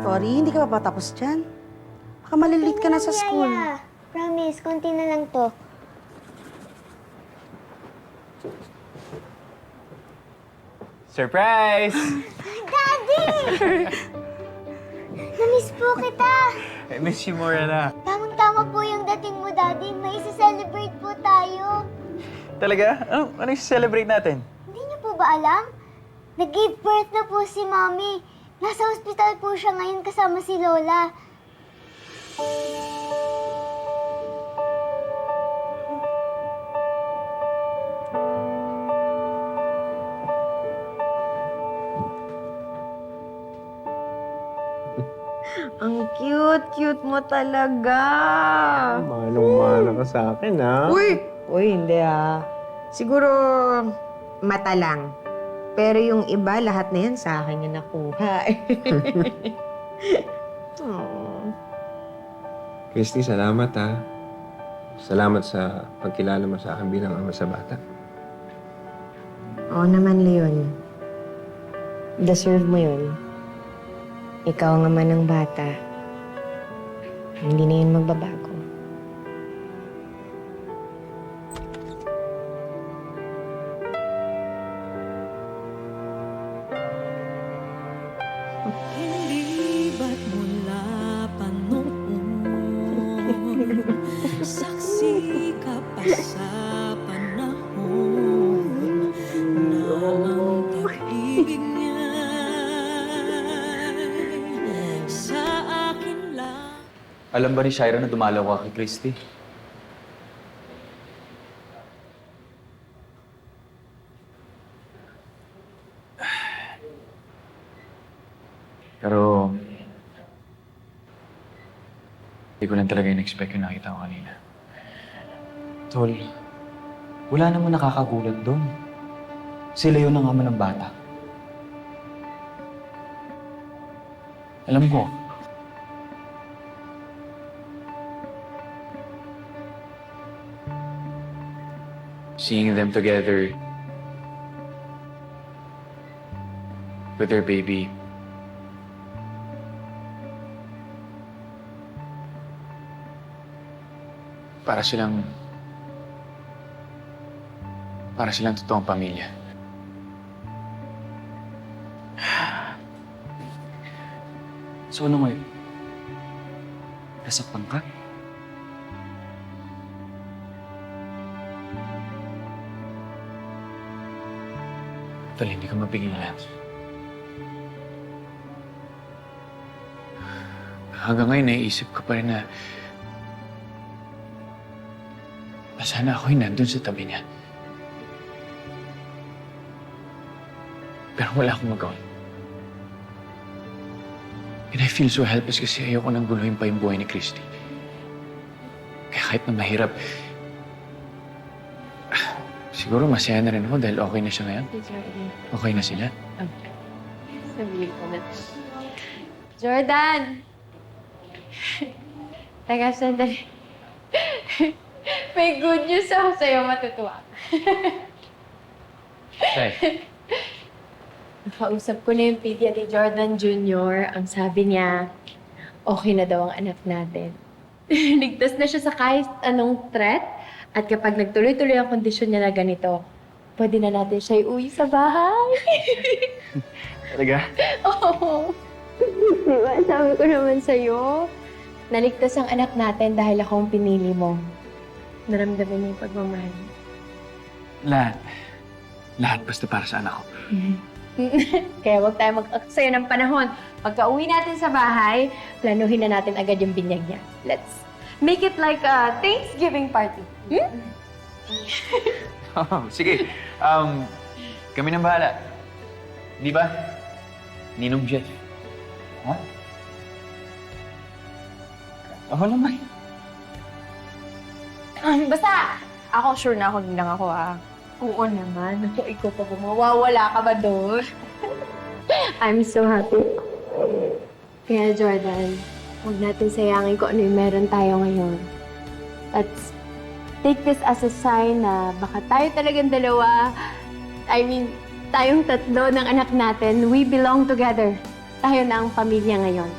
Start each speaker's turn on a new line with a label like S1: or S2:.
S1: Cory, hindi ka pa tapos dyan. Baka malilate ka na sa school.
S2: Yaya. Promise, konti na lang to.
S3: Surprise!
S2: Daddy! Namiss po kita.
S3: I miss you more na.
S2: Tamang-tama po yung dating mo, Daddy. May isa-celebrate po tayo.
S3: Talaga? Ano yung celebrate natin?
S2: Hindi niyo po ba alam? Nag-give birth na po si Mommy. Nasa ospital po siya ngayon kasama si Lola.
S4: Ang cute mo talaga.
S5: Manong-mana ka sa akin, ha?
S4: Uy, hindi ah. Siguro mata lang. Pero yung iba, lahat na yan sa akin yung nakuha. Aww.
S5: Christy, salamat, ha? Salamat sa pagkilala mo sa akin bilang ama sa bata.
S4: Oo naman, Leon. Deserve mo yun. Ikaw ang ama ng bata. Hindi na yun magbabago.
S6: Hindi ba't mula pa noon saksi ka pa sa panahon na ang pag-ibig niya'y sa akin lang.
S3: Alam ba ni Shaira na dumalaw ka kay Christy? Pero... hindi ko lang talaga in-expect yung nakita ko kanina. Tol, wala namang nakakagulat doon. Sila yun ang ama ng bata. Alam ko, seeing them together with their baby, para silang totoong pamilya. So ano ngayon? Nasaktan ka? Tol, hindi ko mapigilan. Hanggang ngayon, naiisip ko pa rin na sana ako'y nandun sa tabi niya. Pero wala akong magawa. And I feel so helpless kasi ayoko nang guluhin pa yung buhay ni Christy. Kaya kahit na mahirap, siguro masaya na rin ako dahil okay na siya ngayon. Okay na sila.
S7: Sabihin ko na. Jordan! Teka, sandali. May good news ako sa'yo, matutuwa.
S3: Say.
S7: Nakausap ko na yung pedia ni Jordan Jr. Ang sabi niya, okay na daw ang anak natin. Ligtas na siya sa kahit anong threat. At kapag nagtuloy-tuloy ang kondisyon niya na ganito, pwede na natin siya iuwi sa bahay.
S3: Talaga?
S7: Oo. Diba, sabi ko naman sa'yo, naligtas ang anak natin dahil ako ang pinili mo. Naramdaman niya yung pagmamahal.
S3: Lahat. Lahat basta para sa anak ko.
S7: Kaya huwag tayo mag-aksaya ng panahon. Pagka uwi natin sa bahay, planuhin na natin agad yung binyag niya. Let's make it like a Thanksgiving party.
S3: Oh, sige. Kami nang bahala. Di ba? Ninong Jeff. Ha? Oo naman.
S7: Basta, ako sure na ako lang ako Oo naman. Ako, ikaw pa ba? Mawawala ka ba doon? I'm so happy. Kaya Jordan, huwag natin sayangin kung ano yung meron tayo ngayon. Let's take this as a sign na baka tayo talagang dalawa, tayong tatlo ng anak natin, we belong together. Tayo na ang pamilya ngayon.